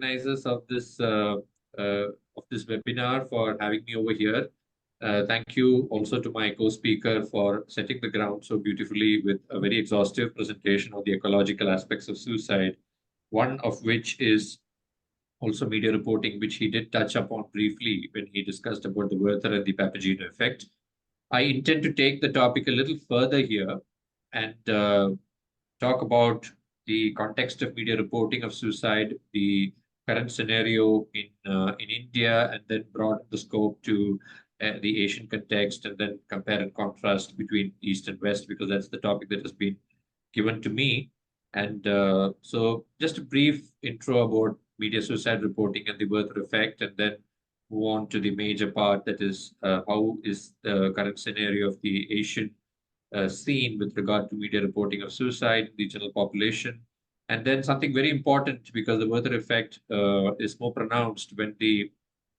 organizers of this webinar for having me over here. Thank you also to my co-speaker for setting the ground so beautifully with a very exhaustive presentation on the ecological aspects of suicide, one of which is also media reporting, which he did touch upon briefly when he discussed about the Werther and the Papageno effect. I intend to take the topic a little further here and talk about the context of media reporting of suicide, the current scenario in India, and then broaden the scope to the Asian context, and then compare and contrast between East and West, because that's the topic that has been given to me. And so just a brief intro about media suicide reporting and the Werther effect, and then move on to the major part, that is how is the current scenario of the Asian scene with regard to media reporting of suicide in the general population. And then something very important, because the Werther effect is more pronounced when the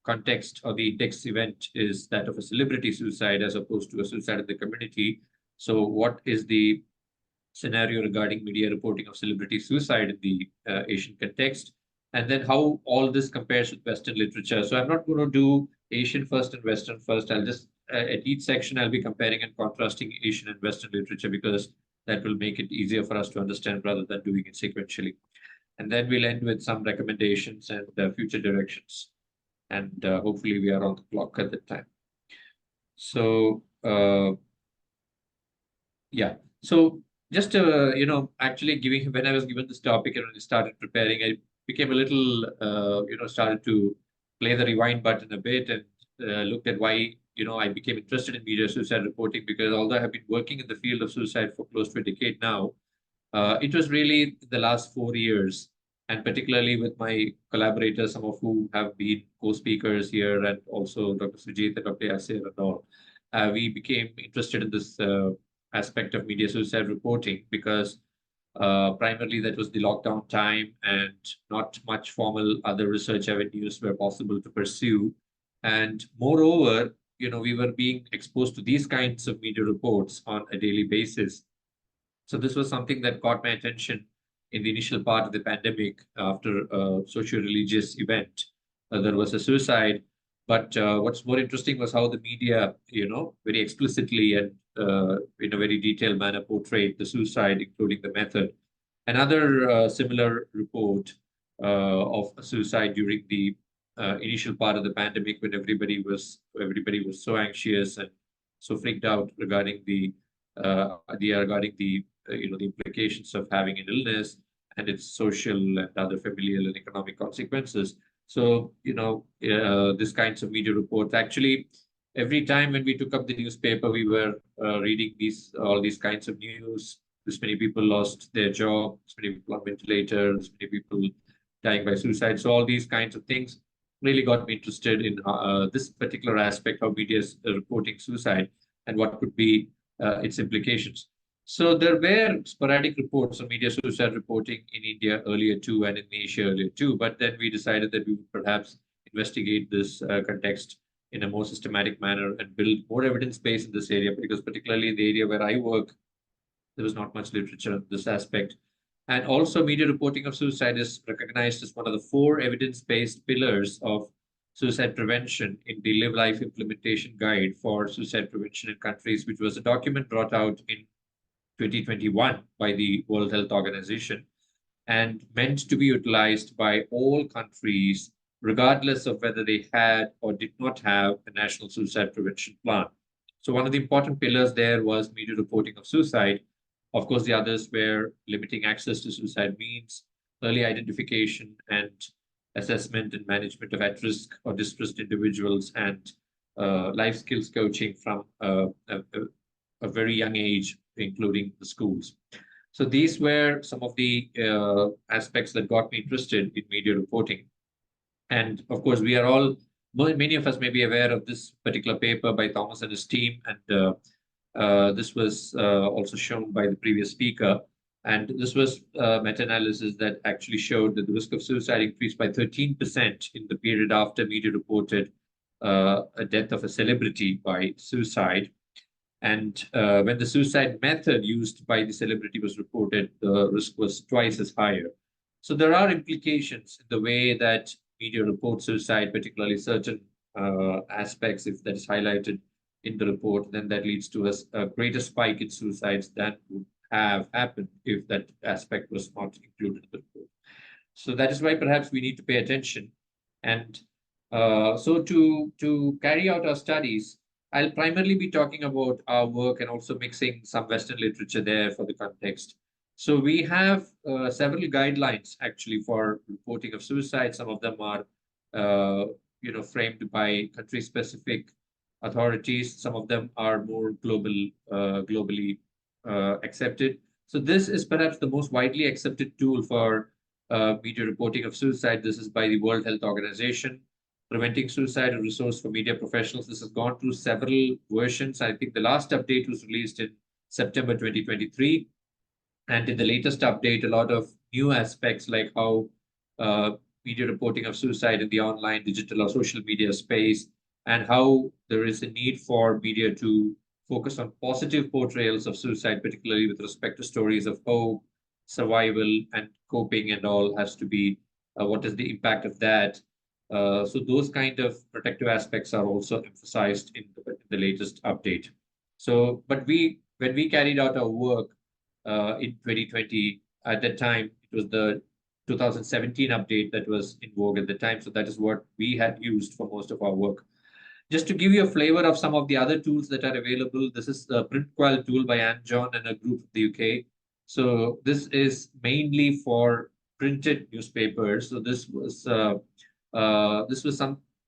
context or the index event is that of a celebrity suicide as opposed to a suicide in the community. So what is the scenario regarding media reporting of celebrity suicide in the Asian context? And then how all this compares with Western literature. So I'm not going to do Asian first and Western first. I'll just, at each section, I'll be comparing and contrasting Asian and Western literature, because that will make it easier for us to understand rather than doing it sequentially. And then we'll end with some recommendations and future directions. And hopefully we are on the clock at that time. So, yeah. So just, actually when I was given this topic and when I started preparing, I became a little, started to play the rewind button a bit and looked at why, I became interested in media suicide reporting, because although I have been working in the field of suicide for close to a decade now, it was really the last 4 years, and particularly with my collaborators, some of whom have been co-speakers here, and also Dr. Sujit and Dr. Yasir and all, we became interested in this aspect of media suicide reporting, because primarily that was the lockdown time and not much formal other research avenues were possible to pursue. And moreover, we were being exposed to these kinds of media reports on a daily basis. So this was something that caught my attention in the initial part of the pandemic after a socio-religious event. There was a suicide, but what's more interesting was how the media, very explicitly and in a very detailed manner portrayed the suicide, including the method. Another similar report of a suicide during the initial part of the pandemic, when everybody was so anxious and so freaked out regarding the the implications of having an illness and its social and other familial and economic consequences. So, this kinds of media reports, actually, every time when we took up the newspaper, we were reading all these kinds of news. This many people lost their job, this many people on ventilators, this many people dying by suicide. So all these kinds of things really got me interested in this particular aspect, how media is reporting suicide and what could be its implications. So there were sporadic reports on media suicide reporting in India earlier too, and in Asia earlier too. But then we decided that we would perhaps investigate this context in a more systematic manner and build more evidence base in this area, because particularly in the area where I work, there was not much literature on this aspect. And also, media reporting of suicide is recognized as one of the 4 evidence-based pillars of suicide prevention in the Live Life Implementation Guide for Suicide Prevention in Countries, which was a document brought out in 2021 by the World Health Organization and meant to be utilized by all countries, regardless of whether they had or did not have a national suicide prevention plan. So one of the important pillars there was media reporting of suicide. Of course, the others were limiting access to suicide means, early identification and assessment and management of at-risk or distressed individuals, and life skills coaching from a very young age, including the schools. So these were some of the aspects that got me interested in media reporting. And of course, many of us may be aware of this particular paper by Thomas and his team. And this was also shown by the previous speaker. And this was meta-analysis that actually showed that the risk of suicide increased by 13% in the period after media reported a death of a celebrity by suicide. And when the suicide method used by the celebrity was reported, the risk was twice as higher. So there are implications in the way that media report suicide, particularly certain aspects, if that is highlighted in the report, then that leads to a greater spike in suicides than would have happened if that aspect was not included in the report. So that is why perhaps we need to pay attention. And so to carry out our studies, I'll primarily be talking about our work and also mixing some Western literature there for the context. So we have several guidelines actually for reporting of suicide. Some of them are, framed by country-specific authorities. Some of them are more globally accepted. So this is perhaps the most widely accepted tool for media reporting of suicide. This is by the World Health Organization. Preventing Suicide, a resource for media professionals. This has gone through several versions. I think the last update was released in September 2023. And in the latest update, a lot of new aspects like how media reporting of suicide in the online, digital, or social media space, and how there is a need for media to focus on positive portrayals of suicide, particularly with respect to stories of hope, survival, and coping, and all has to be what is the impact of that. So those kind of protective aspects are also emphasized in the latest update. So, but when we carried out our work in 2020, at that time, it was the 2017 update that was in vogue at the time. So that is what we had used for most of our work. Just to give you a flavor of some of the other tools that are available, this is the PrintQual tool by Anne John and a group of the UK. So this is mainly for printed newspapers. So this was there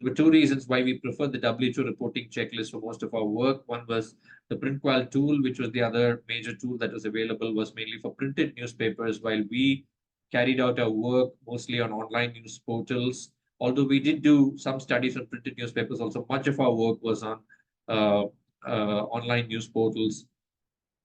were two reasons why we preferred the WHO reporting checklist for most of our work. One was the PrintQual tool, which was the other major tool that was available, was mainly for printed newspapers, while we carried out our work mostly on online news portals. Although we did do some studies on printed newspapers, also much of our work was on online news portals.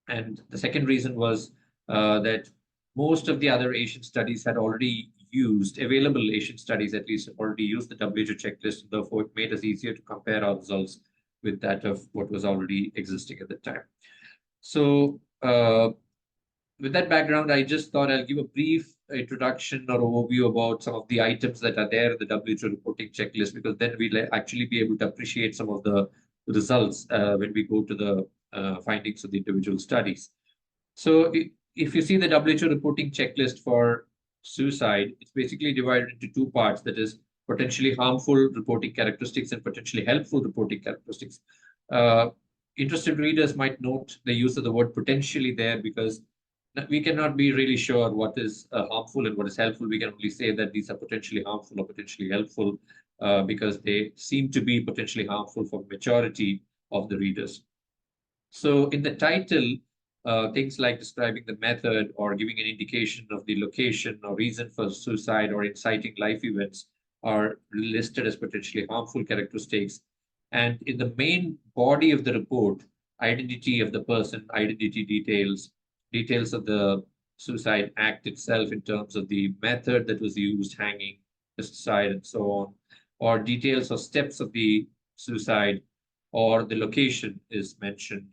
And the second reason was that most of the other Asian studies had already used, available Asian studies at least, already used the WHO checklist. And therefore, it made us easier to compare our results with that of what was already existing at the time. So with that background, I just thought I'll give a brief introduction or overview about some of the items that are there in the WHO reporting checklist, because then we'll actually be able to appreciate some of the results when we go to the findings of the individual studies. So if you see the WHO reporting checklist for suicide, it's basically divided into two parts. That is potentially harmful reporting characteristics and potentially helpful reporting characteristics. Interested readers might note the use of the word potentially there, because we cannot be really sure what is harmful and what is helpful. We can only say that these are potentially harmful or potentially helpful because they seem to be potentially harmful for majority of the readers. So in the title, things like describing the method or giving an indication of the location or reason for suicide or inciting life events are listed as potentially harmful characteristics. And in the main body of the report, identity of the person, identity details, details of the suicide act itself in terms of the method that was used, hanging, suicide, and so on, or details or steps of the suicide, or the location is mentioned.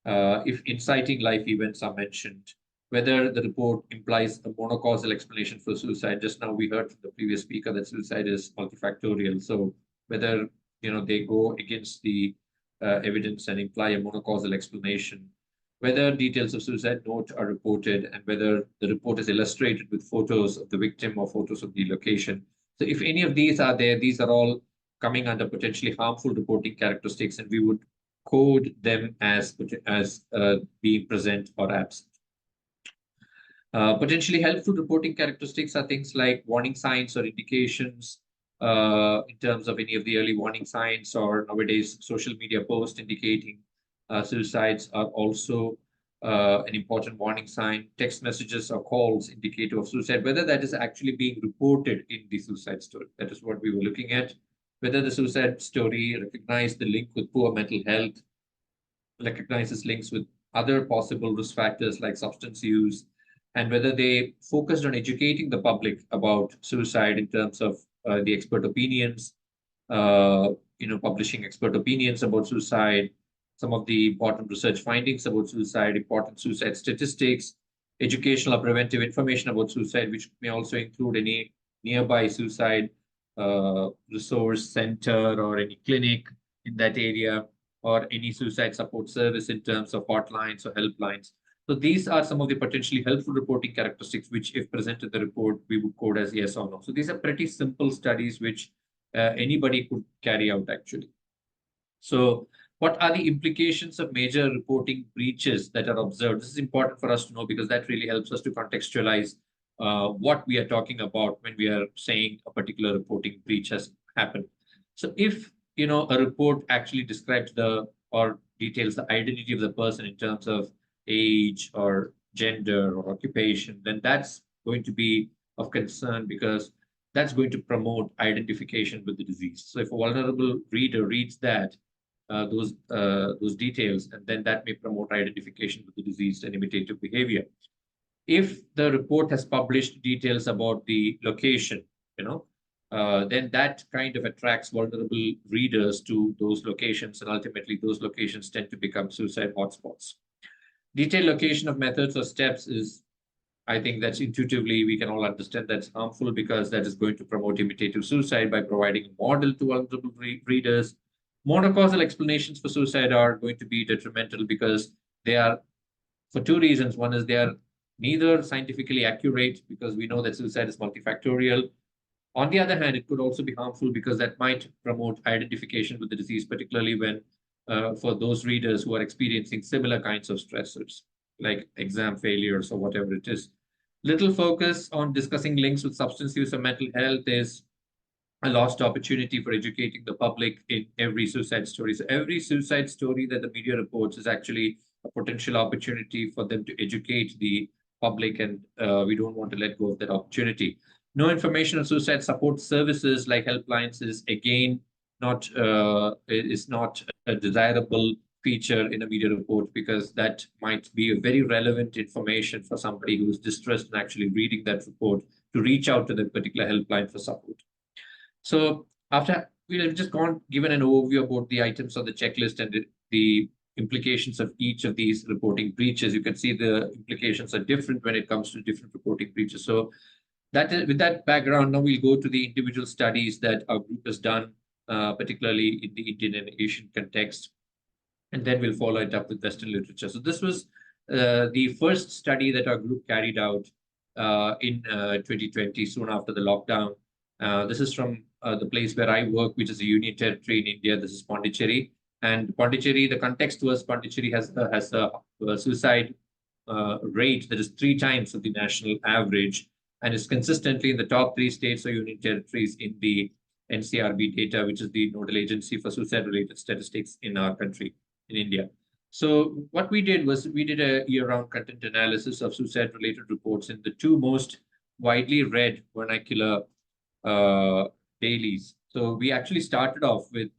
If inciting life events are mentioned, whether the report implies a monocausal explanation for suicide. Just now we heard from the previous speaker that suicide is multifactorial. So whether they go against the evidence and imply a monocausal explanation, whether details of suicide note are reported, and whether the report is illustrated with photos of the victim or photos of the location. So if any of these are there, these are all coming under potentially harmful reporting characteristics, and we would code them as being present or absent. Potentially helpful reporting characteristics are things like warning signs or indications in terms of any of the early warning signs, or nowadays social media posts indicating suicides are also an important warning sign. Text messages or calls indicative of suicide, whether that is actually being reported in the suicide story. That is what we were looking at. Whether the suicide story recognizes the link with poor mental health, recognizes links with other possible risk factors like substance use, and whether they focused on educating the public about suicide in terms of the expert opinions, publishing expert opinions about suicide, some of the important research findings about suicide, important suicide statistics, educational or preventive information about suicide, which may also include any nearby suicide resource center or any clinic in that area, or any suicide support service in terms of hotlines or helplines. So these are some of the potentially helpful reporting characteristics, which if presented in the report, we would code as yes or no. So these are pretty simple studies, which anybody could carry out actually. So what are the implications of major reporting breaches that are observed? This is important for us to know because that really helps us to contextualize what we are talking about when we are saying a particular reporting breach has happened. So if a report actually describes or details the identity of the person in terms of age or gender or occupation, then that's going to be of concern because that's going to promote identification with the disease. So if a vulnerable reader reads those details, and then that may promote identification with the disease and imitative behavior. If the report has published details about the location, then that kind of attracts vulnerable readers to those locations, and ultimately those locations tend to become suicide hotspots. Detailed location of methods or steps is, I think that's intuitively, we can all understand that's harmful because that is going to promote imitative suicide by providing a model to vulnerable readers. Monocausal explanations for suicide are going to be detrimental because they are, for two reasons. One is they are neither scientifically accurate because we know that suicide is multifactorial. On the other hand, it could also be harmful because that might promote identification with the disease, particularly when for those readers who are experiencing similar kinds of stressors, like exam failures or whatever it is. Little focus on discussing links with substance use or mental health is a lost opportunity for educating the public in every suicide story. So every suicide story that the media reports is actually a potential opportunity for them to educate the public, and we don't want to let go of that opportunity. No information on suicide support services like helplines is again not a desirable feature in a media report because that might be a very relevant information for somebody who is distressed and actually reading that report to reach out to that particular helpline for support. So after we've just given an overview about the items on the checklist and the implications of each of these reporting breaches, you can see the implications are different when it comes to different reporting breaches. So with that background, now we'll go to the individual studies that our group has done, particularly in the Indian and Asian context, and then we'll follow it up with Western literature. So this was the first study that our group carried out in 2020, soon after the lockdown. This is from the place where I work, which is a union territory in India. This is Puducherry. And Puducherry, the context was Puducherry has a suicide rate that is 3 times of the national average, and is consistently in the top 3 states or union territories in the NCRB data, which is the nodal agency for suicide-related statistics in our country, in India. So what we did was we did a year-round content analysis of suicide-related reports in the 2 most widely read vernacular dailies. So we actually started off with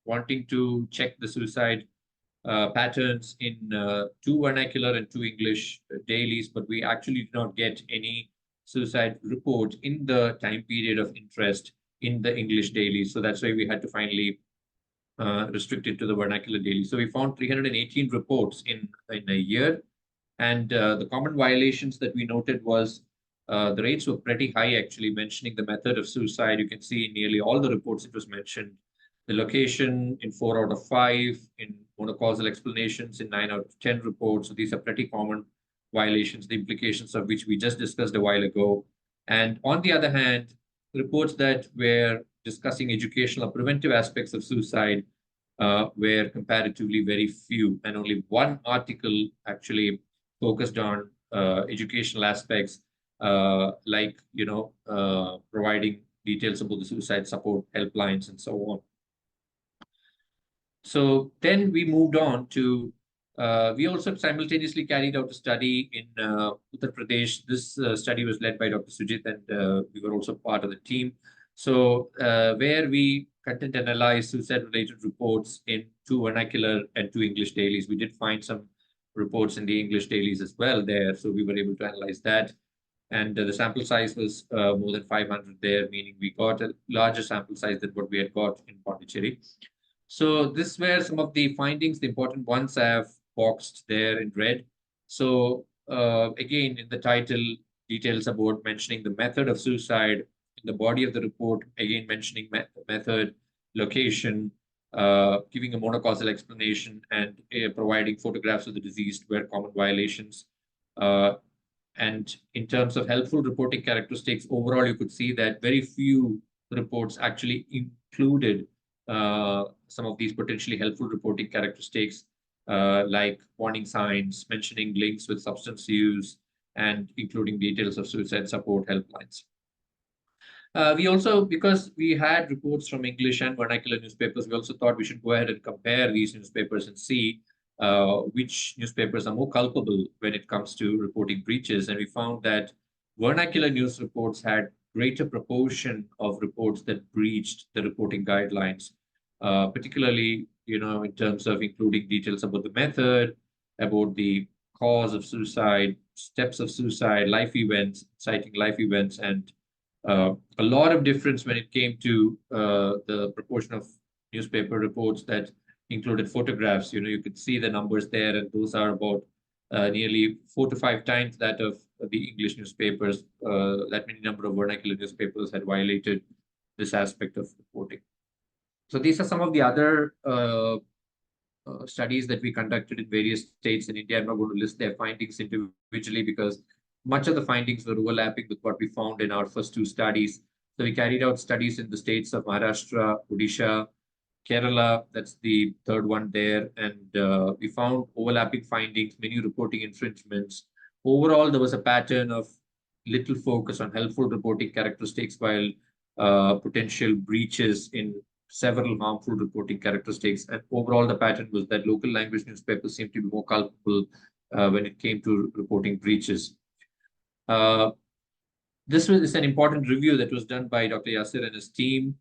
wanting to check the suicide patterns in 2 vernacular and 2 English dailies, but we actually did not get any suicide report in the time period of interest in the English daily. So that's why we had to finally restrict it to the vernacular daily. So we found 318 reports in a year. And the common violations that we noted was the rates were pretty high, actually, mentioning the method of suicide. You can see in nearly all the reports it was mentioned. The location in 4 out of 5, in monocausal explanations in 9 out of 10 reports. So these are pretty common violations, the implications of which we just discussed a while ago. And on the other hand, reports that were discussing educational or preventive aspects of suicide were comparatively very few, and only 1 article actually focused on educational aspects, like providing details about the suicide support helplines and so on. So then we moved on to, we also simultaneously carried out a study in Uttar Pradesh. This study was led by Dr. Sujit, and we were also part of the team. So where we content analyzed suicide-related reports in 2 vernacular and 2 English dailies. We did find some reports in the English dailies as well there, so we were able to analyze that. And the sample size was more than 500 there, meaning we got a larger sample size than what we had got in Puducherry. So this were some of the findings. The important ones I have boxed there in red. So again, in the title, details about mentioning the method of suicide. In the body of the report, again, mentioning method, location, giving a monocausal explanation, and providing photographs of the deceased were common violations. And in terms of helpful reporting characteristics, overall, you could see that very few reports actually included some of these potentially helpful reporting characteristics, like warning signs, mentioning links with substance use, and including details of suicide support helplines. We also, because we had reports from English and vernacular newspapers, we also thought we should go ahead and compare these newspapers and see which newspapers are more culpable when it comes to reporting breaches. And we found that vernacular news reports had greater proportion of reports that breached the reporting guidelines, particularly, in terms of including details about the method, about the cause of suicide, steps of suicide, life events, citing life events, and a lot of difference when it came to the proportion of newspaper reports that included photographs. You could see the numbers there, and those are about nearly 4 to 5 times that of the English newspapers. That many number of vernacular newspapers had violated this aspect of reporting. So these are some of the other studies that we conducted in various states in India. I'm not going to list their findings individually because much of the findings were overlapping with what we found in our first 2 studies. So we carried out studies in the states of Maharashtra, Odisha, Kerala, that's the third one there. And we found overlapping findings, many reporting infringements. Overall, there was a pattern of little focus on helpful reporting characteristics, while potential breaches in several harmful reporting characteristics. And overall, the pattern was that local language newspapers seemed to be more culpable when it came to reporting breaches. This is an important review that was done by Dr. Yasir and his team,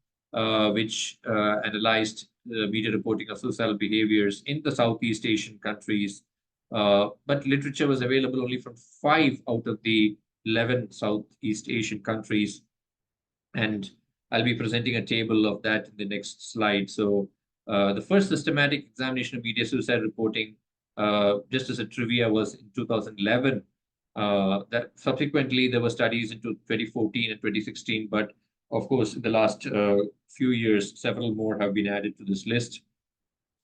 which analyzed media reporting of suicidal behaviors in the Southeast Asian countries. But literature was available only from 5 out of the 11 Southeast Asian countries. And I'll be presenting a table of that in the next slide. So the first systematic examination of media suicide reporting, just as a trivia, was in 2011. That subsequently there were studies into 2014 and 2016, but of course, in the last few years, several more have been added to this list.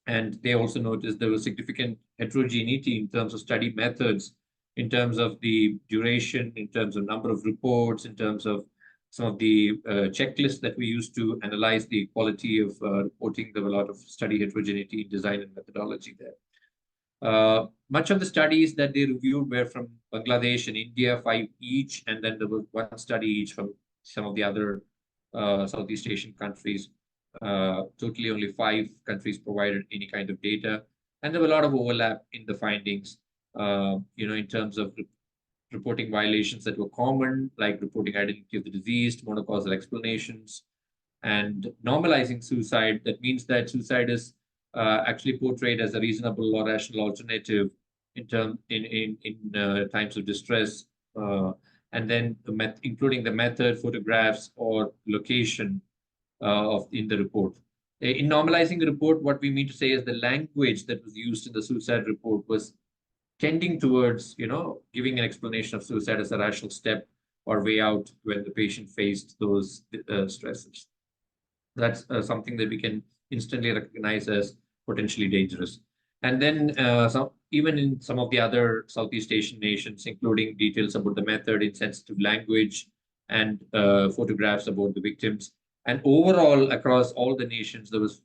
And they also noticed there was significant heterogeneity in terms of study methods, in terms of the duration, in terms of number of reports, in terms of some of the checklists that we used to analyze the quality of reporting. There were a lot of study heterogeneity in design and methodology there. Much of the studies that they reviewed were from Bangladesh and India, 5 each, and then there was 1 study each from some of the other Southeast Asian countries. Totally only 5 countries provided any kind of data. And there were a lot of overlap in the findings, in terms of reporting violations that were common, like reporting identity of the deceased, monocausal explanations, and normalizing suicide. That means that suicide is actually portrayed as a reasonable or rational alternative in times of distress, and then including the method, photographs, or location in the report. In normalizing the report, what we mean to say is the language that was used in the suicide report was tending towards, giving an explanation of suicide as a rational step or way out when the patient faced those stresses. That's something that we can instantly recognize as potentially dangerous. And then even in some of the other Southeast Asian nations, including details about the method, insensitive language, and photographs about the victims. And overall, across all the nations, there was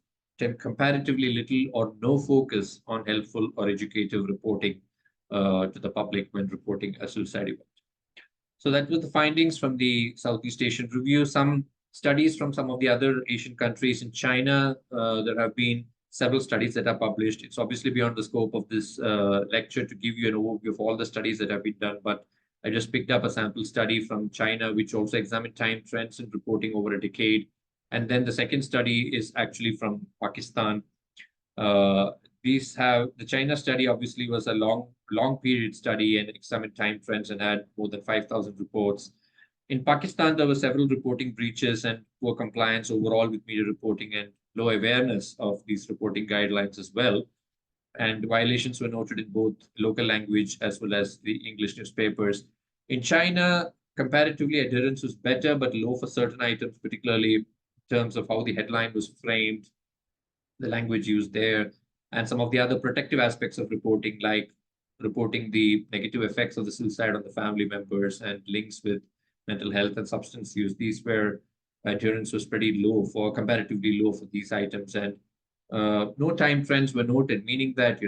comparatively little or no focus on helpful or educative reporting to the public when reporting a suicide event. So that was the findings from the Southeast Asian review. Some studies from some of the other Asian countries. In China, there have been several studies that are published. It's obviously beyond the scope of this lecture to give you an overview of all the studies that have been done, but I just picked up a sample study from China, which also examined time trends in reporting over a decade. And then the second study is actually from Pakistan. The China study obviously was a long period study and examined time trends and had more than 5,000 reports. In Pakistan, there were several reporting breaches and poor compliance overall with media reporting and low awareness of these reporting guidelines as well. and violations were noted in both local language as well as the English newspapers. In China, comparatively, adherence was better, but low for certain items, particularly in terms of how the headline was framed, the language used there, and some of the other protective aspects of reporting, like reporting the negative effects of the suicide on the family members and links with mental health and substance use. These were adherence was pretty low for comparatively low for these items, and no time trends were noted, meaning that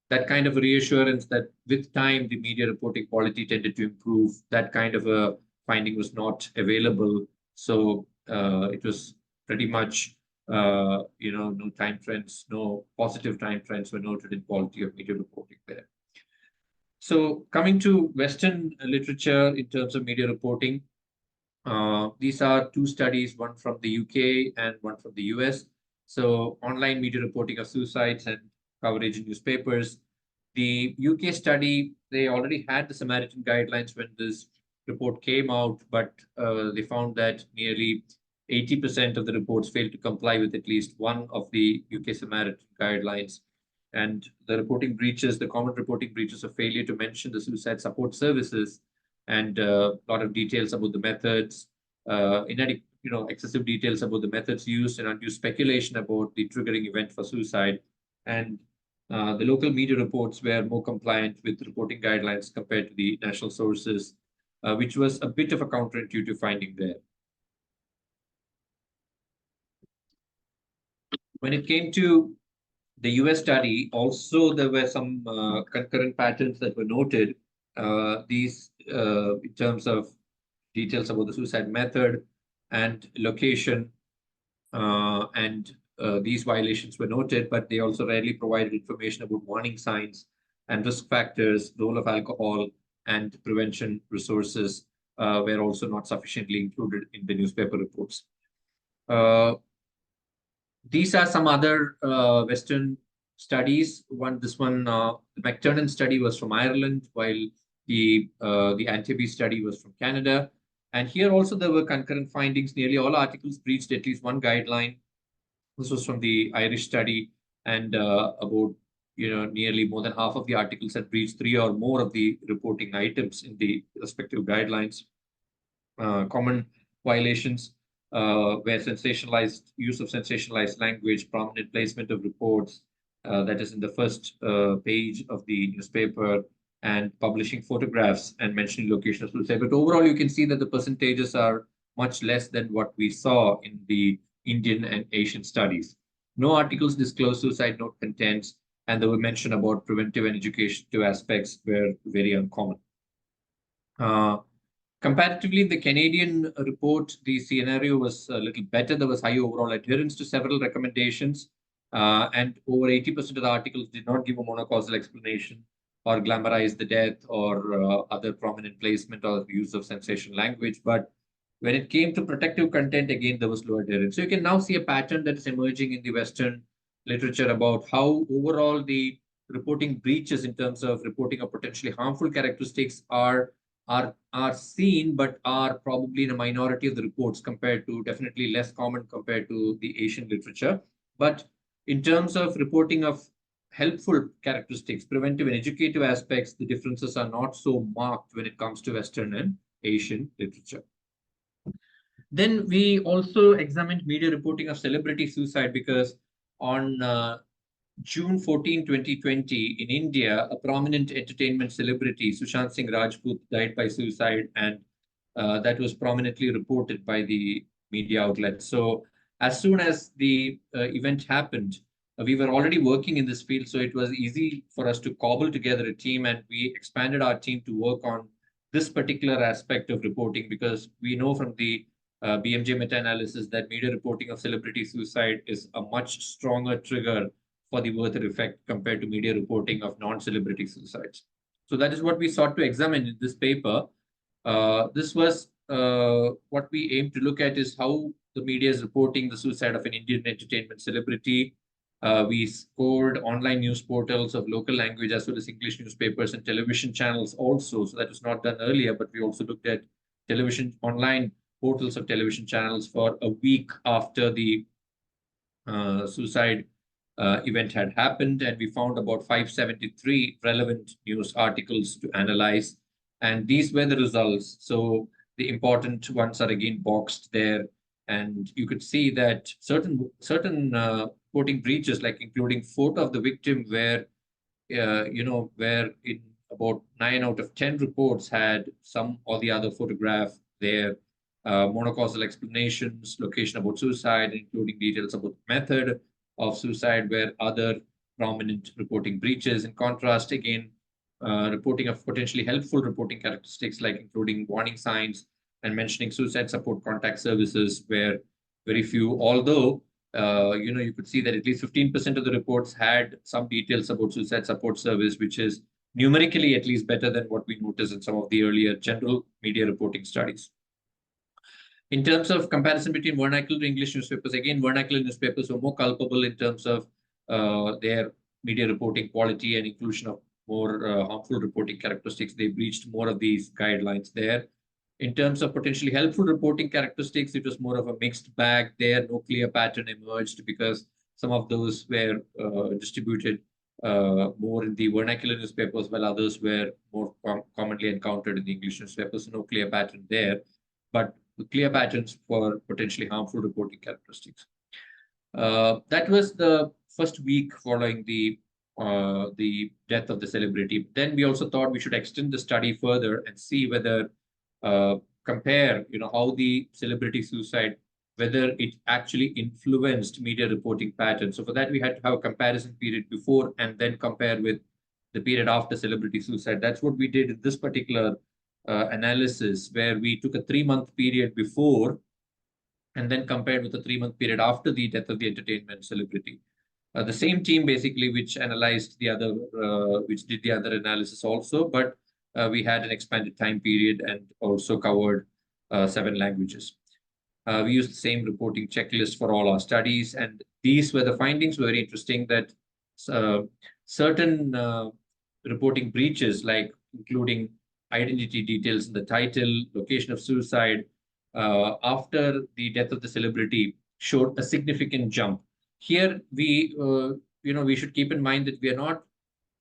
that kind of a reassurance that with time the media reporting quality tended to improve. That kind of a finding was not available, so it was pretty much no time trends, no positive time trends were noted in quality of media reporting there. So coming to Western literature in terms of media reporting, these are two studies, one from the UK and one from the US. So online media reporting of suicides and coverage in newspapers. The UK study, they already had the Samaritan guidelines when this report came out, but they found that nearly 80% of the reports failed to comply with at least one of the UK Samaritan guidelines. And the reporting breaches, the common reporting breaches of failure to mention the suicide support services, and a lot of details about the methods, excessive details about the methods used and undue speculation about the triggering event for suicide. And the local media reports were more compliant with reporting guidelines compared to the national sources, which was a bit of a counterintuitive finding there. When it came to the US study, also there were some concurrent patterns that were noted. These, in terms of details about the suicide method and location, and these violations were noted, but they also rarely provided information about warning signs and risk factors. Role of alcohol and prevention resources were also not sufficiently included in the newspaper reports. These are some other Western studies. The McTernan study was from Ireland, while the Antibes study was from Canada. And here also there were concurrent findings. Nearly all articles breached at least one guideline. This was from the Irish study, and about nearly more than half of the articles had breached 3 or more of the reporting items in the respective guidelines. Common violations where use of sensationalized language, prominent placement of reports, that is in the first page of the newspaper, and publishing photographs and mentioning location of suicide. But overall, you can see that the percentages are much less than what we saw in the Indian and Asian studies. No articles disclose suicide note contents, and the mention about preventive and educative aspects were very uncommon. Comparatively, the Canadian report, the scenario was a little better. There was high overall adherence to several recommendations, and over 80% of the articles did not give a monocausal explanation or glamorize the death or other prominent placement or use of sensation language. But when it came to protective content, again, there was low adherence. So you can now see a pattern that is emerging in the Western literature about how overall the reporting breaches in terms of reporting of potentially harmful characteristics are seen, but are probably in a minority of the reports compared to, definitely less common compared to the Asian literature. But in terms of reporting of helpful characteristics, preventive and educative aspects, the differences are not so marked when it comes to Western and Asian literature. Then we also examined media reporting of celebrity suicide, because on June 14, 2020, in India, a prominent entertainment celebrity, Sushant Singh Rajput, died by suicide, and that was prominently reported by the media outlets. So as soon as the event happened, we were already working in this field, so it was easy for us to cobble together a team, and we expanded our team to work on this particular aspect of reporting, because we know from the BMJ meta-analysis that media reporting of celebrity suicide is a much stronger trigger for the Werther effect compared to media reporting of non-celebrity suicides. So that is what we sought to examine in this paper. This was what we aim to look at, is how the media is reporting the suicide of an Indian entertainment celebrity. We scored online news portals of local language as well as English newspapers and television channels also. So that was not done earlier, but we also looked at online portals of television channels for a week after the suicide event had happened, and we found about 573 relevant news articles to analyze. And these were the results. So the important ones are again boxed there. And you could see that certain reporting breaches, like including photo of the victim, where where in about 9 out of 10 reports had some or the other photograph there, monocausal explanations, location about suicide, including details about the method of suicide, where other prominent reporting breaches. In contrast, again, reporting of potentially helpful reporting characteristics, like including warning signs and mentioning suicide support contact services, where very few, although you could see that at least 15% of the reports had some details about suicide support service, which is numerically at least better than what we noticed in some of the earlier general media reporting studies. In terms of comparison between vernacular English newspapers, again, vernacular newspapers were more culpable in terms of their media reporting quality and inclusion of more harmful reporting characteristics. They breached more of these guidelines there. In terms of potentially helpful reporting characteristics, it was more of a mixed bag there. No clear pattern emerged because some of those were distributed more in the vernacular newspapers, while others were more commonly encountered in the English newspapers. So no clear pattern there, but clear patterns for potentially harmful reporting characteristics. That was the first week following the death of the celebrity. Then we also thought we should extend the study further and see whether compare, how the celebrity suicide, whether it actually influenced media reporting patterns. So for that, we had to have a comparison period before and then compare with the period after celebrity suicide. That's what we did in this particular analysis, where we took a 3-month period before and then compared with a 3-month period after the death of the entertainment celebrity. The same team basically, which analyzed the other, which did the other analysis also, but we had an expanded time period and also covered 7 languages. We used the same reporting checklist for all our studies, and these were the findings. Were very interesting that certain reporting breaches, like including identity details in the title, location of suicide, after the death of the celebrity, showed a significant jump. Here, we should keep in mind that we are not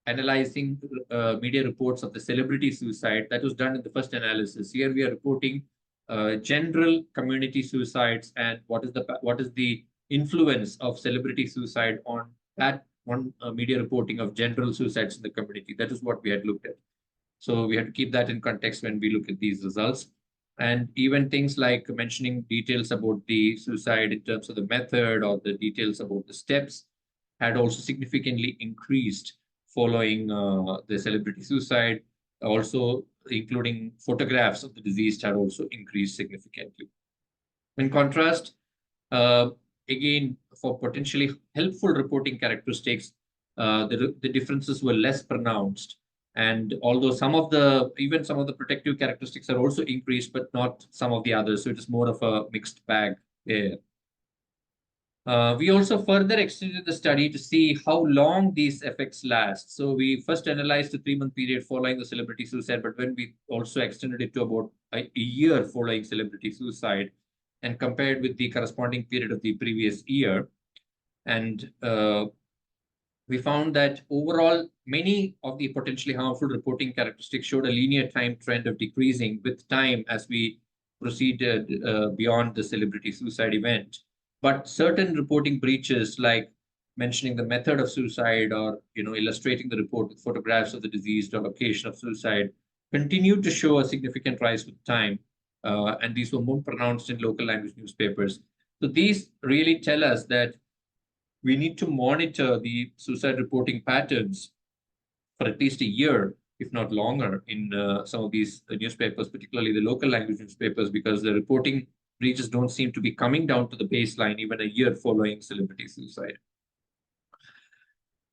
analyzing media reports of the celebrity suicide. That was done in the first analysis. Here, we are reporting general community suicides and what is the influence of celebrity suicide on that one media reporting of general suicides in the community. That is what we had looked at. So we have to keep that in context when we look at these results. And even things like mentioning details about the suicide in terms of the method or the details about the steps had also significantly increased following the celebrity suicide. Also, including photographs of the deceased had also increased significantly. In contrast, again, for potentially helpful reporting characteristics, the differences were less pronounced. And although some of the protective characteristics are also increased, but not some of the others. So it is more of a mixed bag there. We also further extended the study to see how long these effects last. So we first analyzed the 3-month period following the celebrity suicide, but when we also extended it to about a year following celebrity suicide and compared with the corresponding period of the previous year. And we found that overall, many of the potentially harmful reporting characteristics showed a linear time trend of decreasing with time as we proceeded beyond the celebrity suicide event. But certain reporting breaches, like mentioning the method of suicide or illustrating the report with photographs of the deceased or location of suicide, continued to show a significant rise with time. And these were more pronounced in local language newspapers. So these really tell us that we need to monitor the suicide reporting patterns for at least a year, if not longer, in some of these newspapers, particularly the local language newspapers, because the reporting breaches don't seem to be coming down to the baseline even a year following celebrity suicide.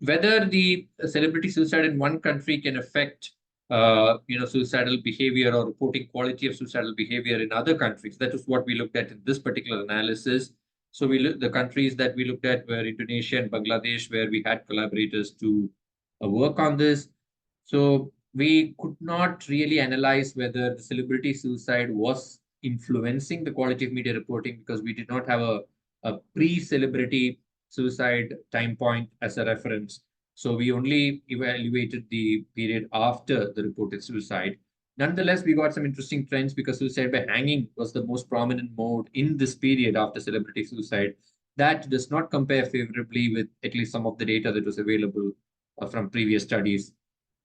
Whether the celebrity suicide in one country can affect suicidal behavior or reporting quality of suicidal behavior in other countries, that is what we looked at in this particular analysis. So the countries that we looked at were Indonesia and Bangladesh, where we had collaborators to work on this. So we could not really analyze whether the celebrity suicide was influencing the quality of media reporting because we did not have a pre-celebrity suicide time point as a reference. So we only evaluated the period after the reported suicide. Nonetheless, we got some interesting trends because suicide by hanging was the most prominent mode in this period after celebrity suicide. That does not compare favorably with at least some of the data that was available from previous studies,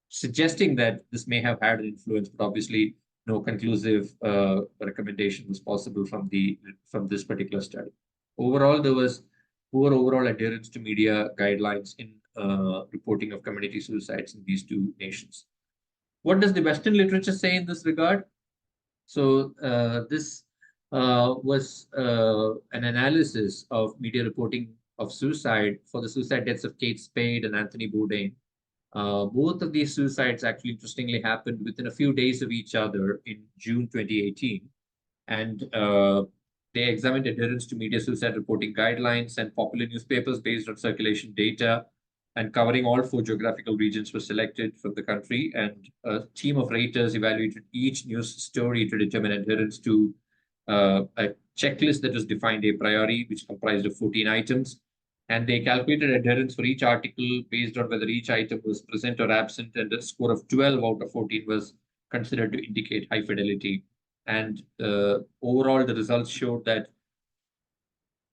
suggesting that this may have had an influence, but obviously no conclusive recommendation was possible from this particular study. Overall, there was poor overall adherence to media guidelines in reporting of community suicides in these two nations. What does the Western literature say in this regard? So this was an analysis of media reporting of suicide for the suicide deaths of Kate Spade and Anthony Bourdain. Both of these suicides actually interestingly happened within a few days of each other in June 2018. And they examined adherence to media suicide reporting guidelines, and popular newspapers based on circulation data and covering all 4 geographical regions were selected from the country. And a team of raters evaluated each news story to determine adherence to a checklist that was defined a priori, which comprised of 14 items. And they calculated adherence for each article based on whether each item was present or absent, and a score of 12 out of 14 was considered to indicate high fidelity. And overall, the results showed that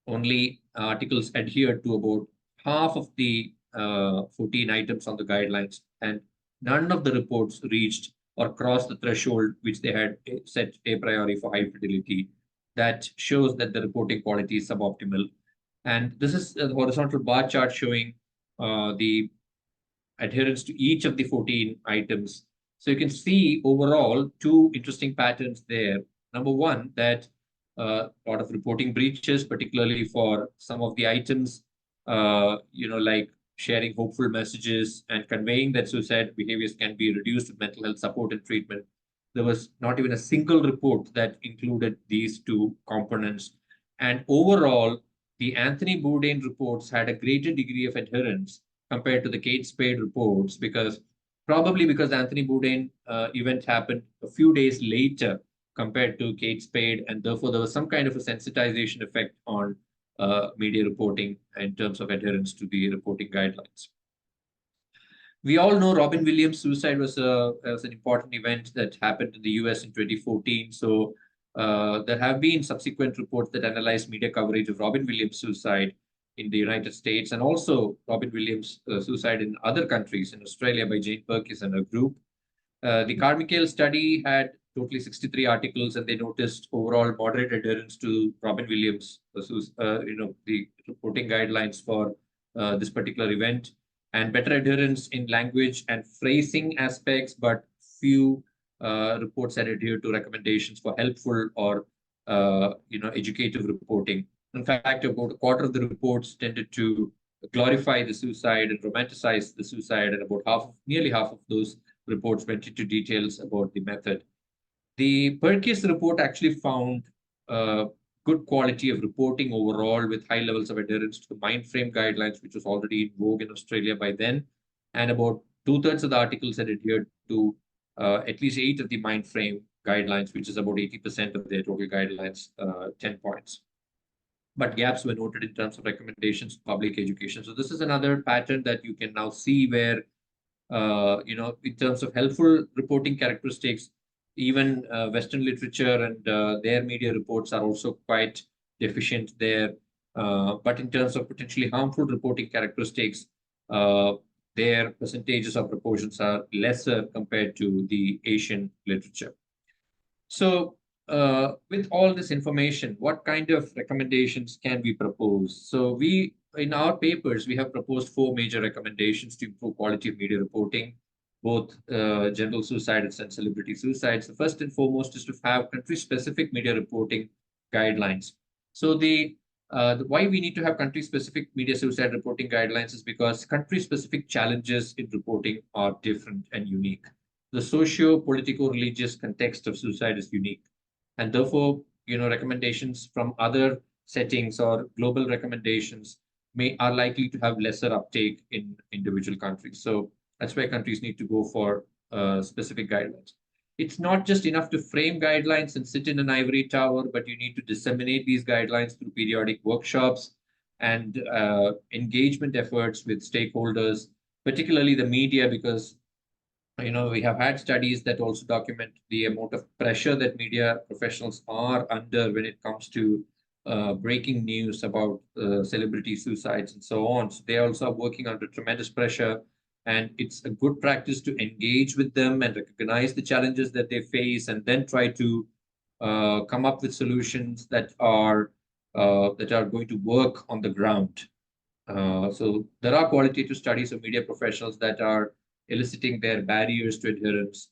only articles adhered to about half of the 14 items on the guidelines, and none of the reports reached or crossed the threshold which they had set a priori for high fidelity. That shows that the reporting quality is suboptimal. And this is a horizontal bar chart showing the adherence to each of the 14 items. So you can see overall 2 interesting patterns there. Number one, that a lot of reporting breaches, particularly for some of the items, like sharing hopeful messages and conveying that suicide behaviors can be reduced with mental health support and treatment. There was not even a single report that included these 2 components. And overall, the Anthony Bourdain reports had a greater degree of adherence compared to the Kate Spade reports, probably because the Anthony Bourdain event happened a few days later compared to Kate Spade, and therefore there was some kind of a sensitization effect on media reporting in terms of adherence to the reporting guidelines. We all know Robin Williams' suicide was an important event that happened in the US in 2014. So there have been subsequent reports that analyze media coverage of Robin Williams' suicide in the United States, and also Robin Williams' suicide in other countries, in Australia by Jane Perkis and her group. The Carmichael study had totally 63 articles, and they noticed overall moderate adherence to Robin Williams, the reporting guidelines for this particular event, and better adherence in language and phrasing aspects, but few reports had adhered to recommendations for helpful or educative reporting. In fact, about a quarter of the reports tended to glorify the suicide and romanticize the suicide, and about nearly half of those reports went into details about the method. The Perkis report actually found good quality of reporting overall, with high levels of adherence to the mind frame guidelines, which was already in vogue in Australia by then. And about 2/3 of the articles had adhered to at least 8 of the mind frame guidelines, which is about 80% of their total guidelines, 10 points. But gaps were noted in terms of recommendations to public education. So this is another pattern that you can now see where, in terms of helpful reporting characteristics, even Western literature and their media reports are also quite deficient there. But in terms of potentially harmful reporting characteristics, their percentages or proportions are lesser compared to the Asian literature. So with all this information, what kind of recommendations can we propose? So in our papers, we have proposed 4 major recommendations to improve quality of media reporting, both general suicides and celebrity suicides. The first and foremost is to have country-specific media reporting guidelines. So why we need to have country-specific media suicide reporting guidelines is because country-specific challenges in reporting are different and unique. The socio-political-religious context of suicide is unique, and therefore, recommendations from other settings or global recommendations are likely to have lesser uptake in individual countries. So that's why countries need to go for specific guidelines. It's not just enough to frame guidelines and sit in an ivory tower, but you need to disseminate these guidelines through periodic workshops and engagement efforts with stakeholders, particularly the media, because we have had studies that also document the amount of pressure that media professionals are under when it comes to breaking news about celebrity suicides and so on. So they also are working under tremendous pressure, and it's a good practice to engage with them and recognize the challenges that they face, and then try to come up with solutions that are going to work on the ground. So there are qualitative studies of media professionals that are eliciting their barriers to adherence,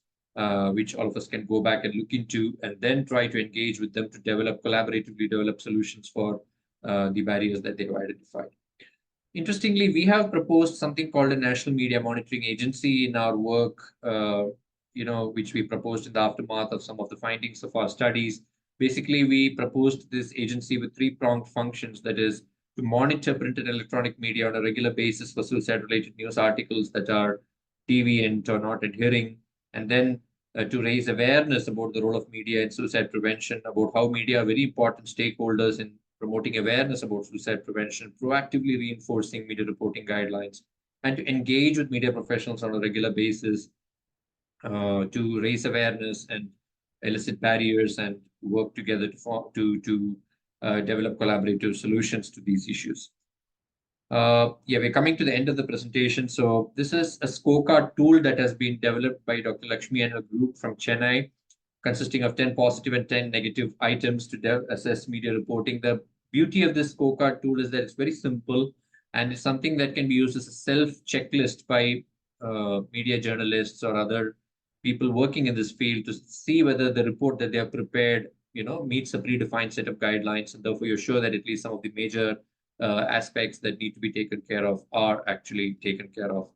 which all of us can go back and look into, and then try to engage with them to collaboratively develop solutions for the barriers that they've identified. Interestingly, we have proposed something called a National Media Monitoring Agency in our work, which we proposed in the aftermath of some of the findings of our studies. Basically, we proposed this agency with three-pronged functions, that is, to monitor print and electronic media on a regular basis for suicide-related news articles that are deviant or not adhering, and then to raise awareness about the role of media in suicide prevention, about how media are very important stakeholders in promoting awareness about suicide prevention, proactively reinforcing media reporting guidelines, and to engage with media professionals on a regular basis to raise awareness and elicit barriers and work together to develop collaborative solutions to these issues. We're coming to the end of the presentation. So this is a scorecard tool that has been developed by Dr. Lakshmi and her group from Chennai, consisting of 10 positive and 10 negative items to assess media reporting. The beauty of this scorecard tool is that it's very simple, and it's something that can be used as a self-checklist by media journalists or other people working in this field to see whether the report that they have prepared, meets a predefined set of guidelines, and therefore you're sure that at least some of the major aspects that need to be taken care of are actually taken care of.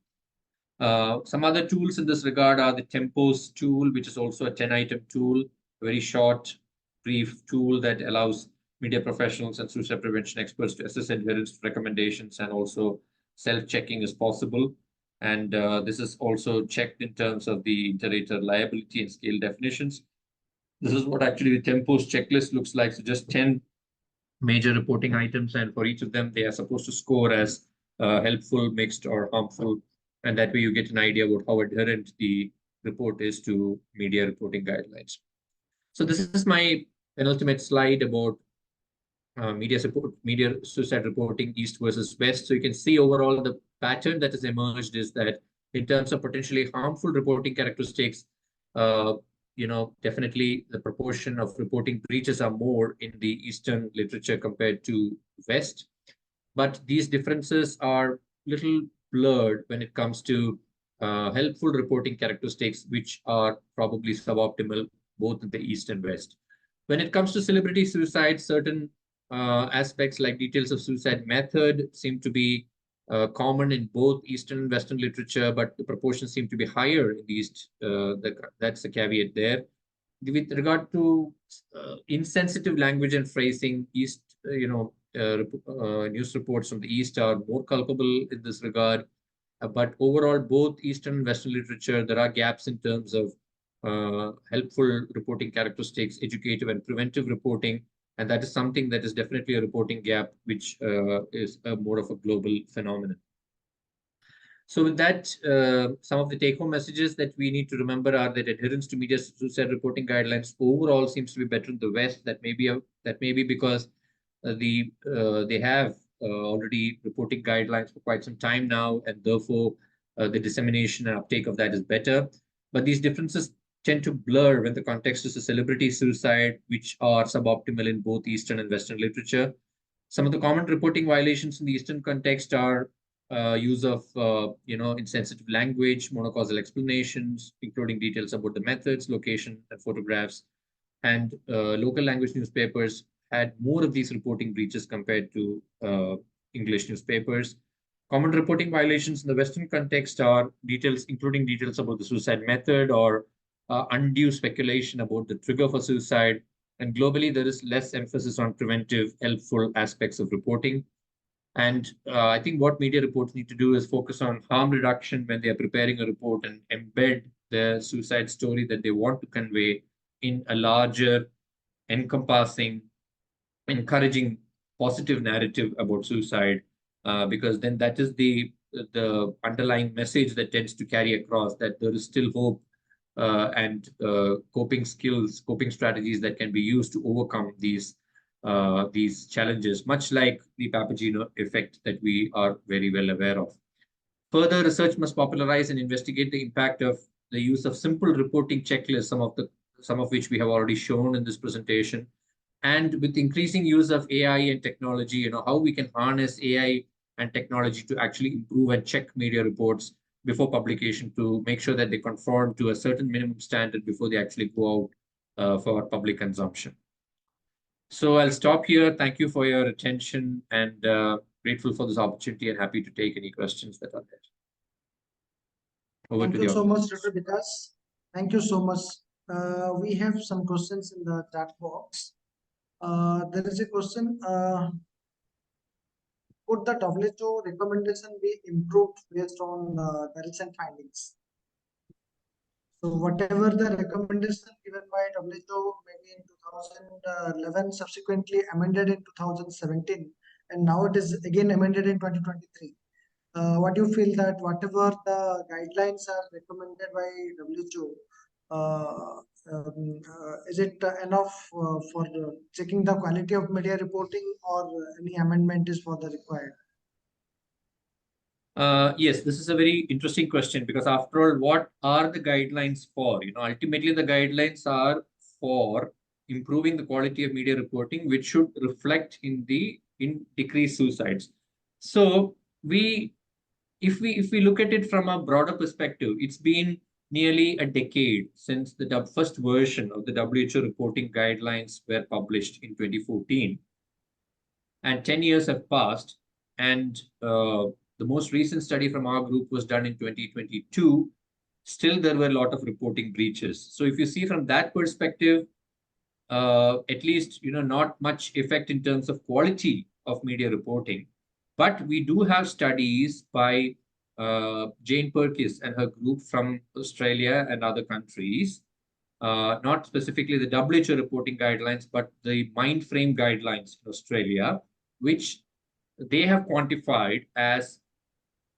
Some other tools in this regard are the Tempos tool, which is also a 10-item tool, a very short, brief tool that allows media professionals and suicide prevention experts to assess adherence to recommendations, and also self-checking is possible. And this is also checked in terms of the inter-rater liability and scale definitions. This is what actually the Tempos checklist looks like. So just 10 major reporting items, and for each of them, they are supposed to score as helpful, mixed, or harmful. And that way you get an idea about how adherent the report is to media reporting guidelines. So this is my penultimate slide about media suicide reporting, East versus West. So you can see overall the pattern that has emerged is that in terms of potentially harmful reporting characteristics, definitely the proportion of reporting breaches are more in the Eastern literature compared to West. But these differences are little blurred when it comes to helpful reporting characteristics, which are probably suboptimal both in the East and West. When it comes to celebrity suicide, certain aspects like details of suicide method seem to be common in both Eastern and Western literature, but the proportions seem to be higher in the East. That's the caveat there. With regard to insensitive language and phrasing, East, news reports from the East are more culpable in this regard. But overall, both Eastern and Western literature, there are gaps in terms of helpful reporting characteristics, educative and preventive reporting. And that is something that is definitely a reporting gap, which is more of a global phenomenon. So with that, some of the take-home messages that we need to remember are that adherence to media suicide reporting guidelines overall seems to be better in the West. That may be because they have already reporting guidelines for quite some time now, and therefore the dissemination and uptake of that is better. But these differences tend to blur when the context is a celebrity suicide, which are suboptimal in both Eastern and Western literature. Some of the common reporting violations in the Eastern context are use of insensitive language, monocausal explanations, including details about the methods, location, and photographs. And local language newspapers had more of these reporting breaches compared to English newspapers. Common reporting violations in the Western context are including details about the suicide method or undue speculation about the trigger for suicide. And globally, there is less emphasis on preventive, helpful aspects of reporting. And I think what media reports need to do is focus on harm reduction when they are preparing a report, and embed the suicide story that they want to convey in a larger, encompassing, encouraging positive narrative about suicide, because then that is the underlying message that tends to carry across that there is still hope, and coping skills, coping strategies that can be used to overcome these challenges, much like the Papageno effect that we are very well aware of. Further research must popularize and investigate the impact of the use of simple reporting checklists, some of which we have already shown in this presentation. And with increasing use of AI and technology, how we can harness AI and technology to actually improve and check media reports before publication to make sure that they conform to a certain minimum standard before they actually go out for public consumption. So I'll stop here. Thank you for your attention, and grateful for this opportunity and happy to take any questions that are there. Thank you so much, Dr. Vikas. Thank you so much. We have some questions in the chat box. There is a question. Could the WHO recommendation be improved based on the recent findings? So whatever the recommendation given by WHO maybe in 2011, subsequently amended in 2017, and now it is again amended in 2023. What do you feel that whatever the guidelines are recommended by WHO, is it enough for checking the quality of media reporting, or any amendment is further required? Yes, this is a very interesting question, because after all, what are the guidelines for? Ultimately, the guidelines are for improving the quality of media reporting, which should reflect in decreased suicides. So if we look at it from a broader perspective, it's been nearly a decade since the first version of the WHO reporting guidelines were published in 2014, and 10 years have passed, and the most recent study from our group was done in 2022. Still, there were a lot of reporting breaches. So if you see from that perspective, at least, not much effect in terms of quality of media reporting. But we do have studies by Jane Perkis and her group from Australia and other countries, not specifically the WHO reporting guidelines, but the Mindframe guidelines in Australia, which they have quantified as,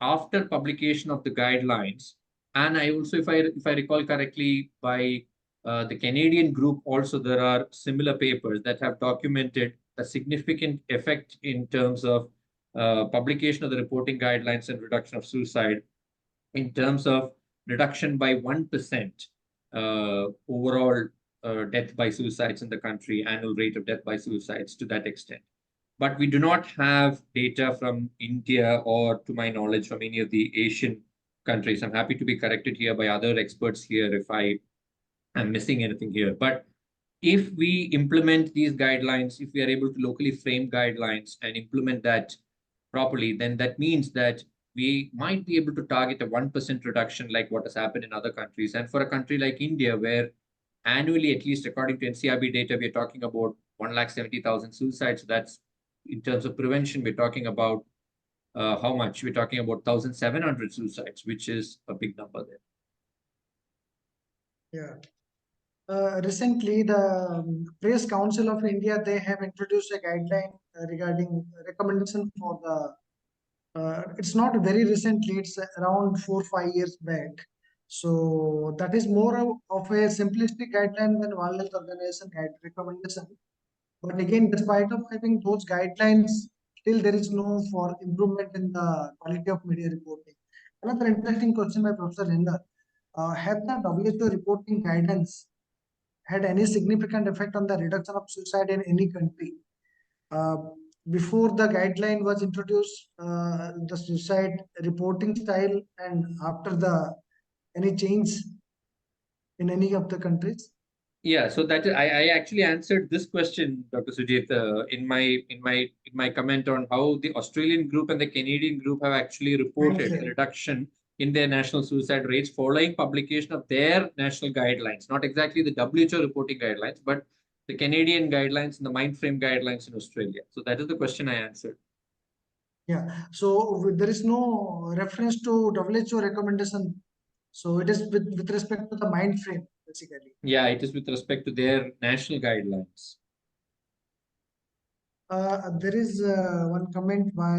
after publication of the guidelines, and I also, if I recall correctly, by the Canadian group also, there are similar papers that have documented a significant effect in terms of publication of the reporting guidelines and reduction of suicide, in terms of reduction by 1% overall death by suicides in the country, annual rate of death by suicides to that extent. But we do not have data from India or, to my knowledge, from any of the Asian countries. I'm happy to be corrected here by other experts here if I am missing anything here. But if we implement these guidelines, if we are able to locally frame guidelines and implement that properly, then that means that we might be able to target a 1% reduction like what has happened in other countries. And for a country like India, where annually, at least according to NCRB data, we're talking about 170,000 suicides. That's, in terms of prevention, we're talking about how much? We're talking about 1,700 suicides, which is a big number there. Yeah. Recently, the Press Council of India, they have introduced a guideline regarding recommendation for the, it's not very recently, it's around 4 or 5 years back. So that is more of a simplistic guideline than World Health Organization recommendation. But again, despite of having those guidelines, still there is no for improvement in the quality of media reporting. Another interesting question by Professor Linder. Have the WHO reporting guidance had any significant effect on the reduction of suicide in any country? Before the guideline was introduced, the suicide reporting style, and after any change in any of the countries? Yeah, so that I actually answered this question, Dr. Sujit, in my comment on how the Australian group and the Canadian group have actually reported a reduction in their national suicide rates following publication of their national guidelines, not exactly the WHO reporting guidelines, but the Canadian guidelines and the Mindframe guidelines in Australia. So that is the question I answered. Yeah, so there is no reference to WHO recommendation. So it is with respect to the Mindframe, basically. Yeah, it is with respect to their national guidelines. There is one comment by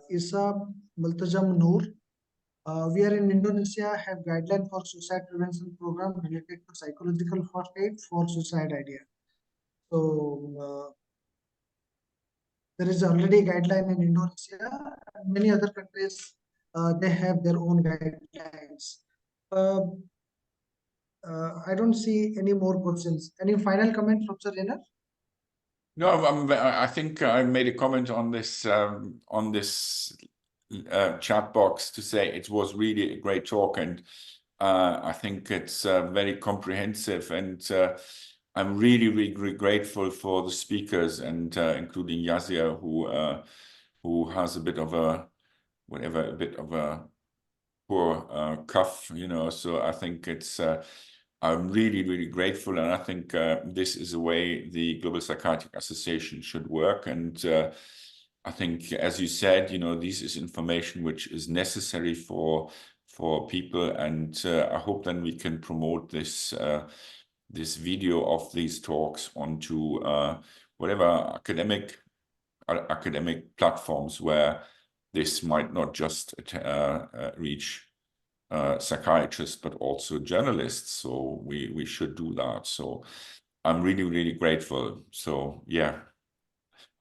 Isa Multajam Noor. We are in Indonesia, have guideline for suicide prevention program related to psychological first aid for suicide idea. So there is already a guideline in Indonesia. Many other countries they have their own guidelines. I don't see any more questions. Any final comment, Professor Jenner? No, I think I made a comment on this chat box to say it was really a great talk, and I think it's very comprehensive, and I'm really grateful for the speakers, and including Yazia, who has a bit of a poor cough, you know. So I think it's I'm really grateful, and I think this is the way the Global Psychiatric Association should work. And I think, as you said, you know, this is information which is necessary for people, and I hope then we can promote this this video of these talks onto whatever academic platforms where this might not just reach psychiatrists, but also journalists. So we should do that. So I'm really grateful. So yeah,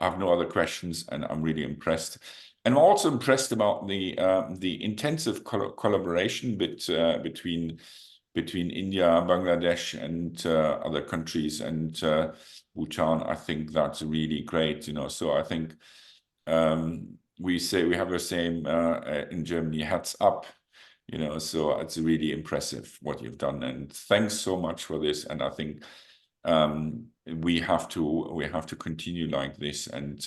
I have no other questions, and I'm really impressed. And I'm also impressed about the intensive collaboration between India, Bangladesh, and other countries, and Bhutan. I think that's really great, you know. So I think we say we have the same in Germany, hats up, you know. So it's really impressive what you've done, and thanks so much for this. And I think we have to continue like this. And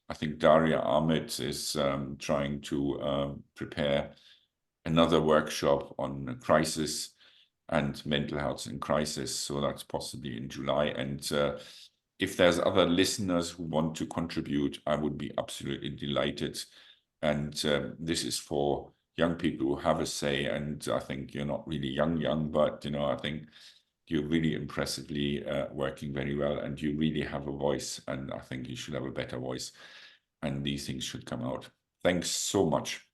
I think Daria Ahmed is trying to prepare another workshop on crisis and mental health in crisis. So that's possibly in July. And if there's other listeners who want to contribute, I would be absolutely delighted. And this is for young people who have a say. And I think you're not really young, but, you know, I think you're really impressively working very well, and you really have a voice, and I think you should have a better voice, and these things should come out. Thanks so much.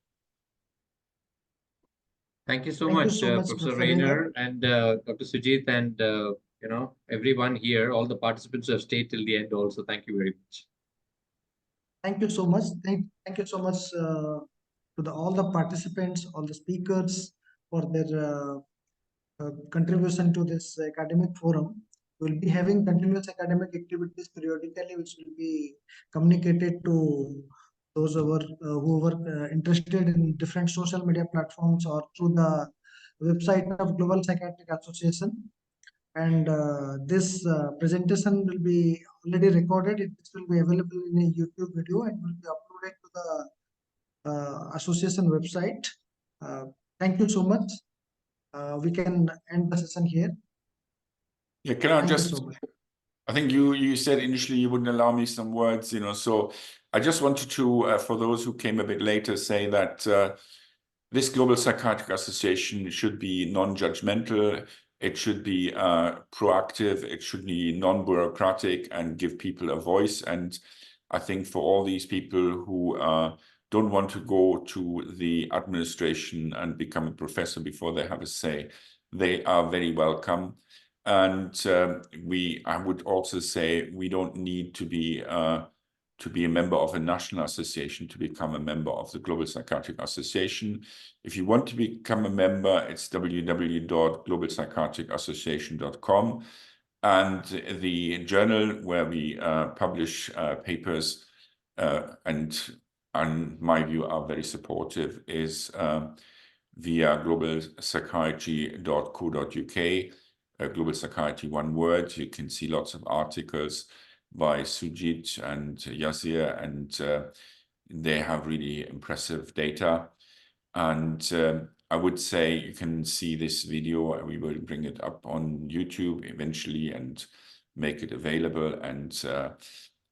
Thank you so much, Professor Rainer and Dr. Sujit, and you know, everyone here, all the participants who have stayed till the end also. Thank you very much. Thank you so much. Thank you so much to all the participants, all the speakers for their contribution to this academic forum. We'll be having continuous academic activities periodically, which will be communicated to those who were interested in different social media platforms or through the website of Global Psychiatric Association. And this presentation will be already recorded. It will be available in a YouTube video and will be uploaded to the association website. Thank you so much. We can end the session here. Yeah, can I just, so I think you said initially you wouldn't allow me some words, you know, so I just wanted to, for those who came a bit later, say that this Global Psychiatric Association should be non-judgmental, it should be proactive, it should be non-bureaucratic and give people a voice. And I think for all these people who don't want to go to the administration and become a professor before they have a say, they are very welcome. And I would also say we don't need to be a member of a national association to become a member of the Global Psychiatric Association. If you want to become a member, it's www.globalpsychiatricassociation.com. And the journal where we publish papers and in my view are very supportive is via globalpsychiatry.co.uk. Global Psychiatry, one word. You can see lots of articles by Sujit and Yazir, and they have really impressive data. And I would say you can see this video, we will bring it up on YouTube eventually and make it available. And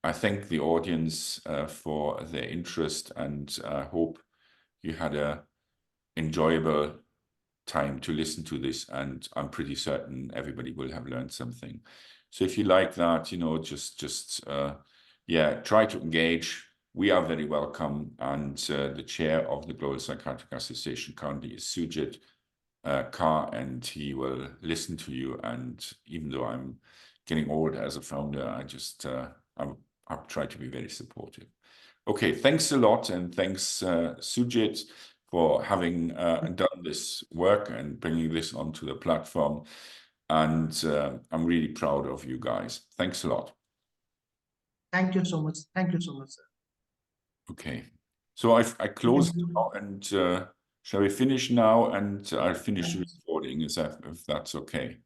I thank the audience for their interest, and I hope you had an enjoyable time to listen to this, and I'm pretty certain everybody will have learned something. So if you like that, you know, just yeah, try to engage. We are very welcome. And the chair of the Global Psychiatric Association currently is Sujit Kar, and he will listen to you. And even though I'm getting old as a founder, I'll try to be very supportive. Okay, thanks a lot, and thanks Sujit for having done this work and bringing this onto the platform. And I'm really proud of you guys. Thanks a lot. Thank you so much. Thank you so much, sir. Okay, so I close Thank you. now, and shall we finish now? And I'll finish the Yes. recording, if that's okay.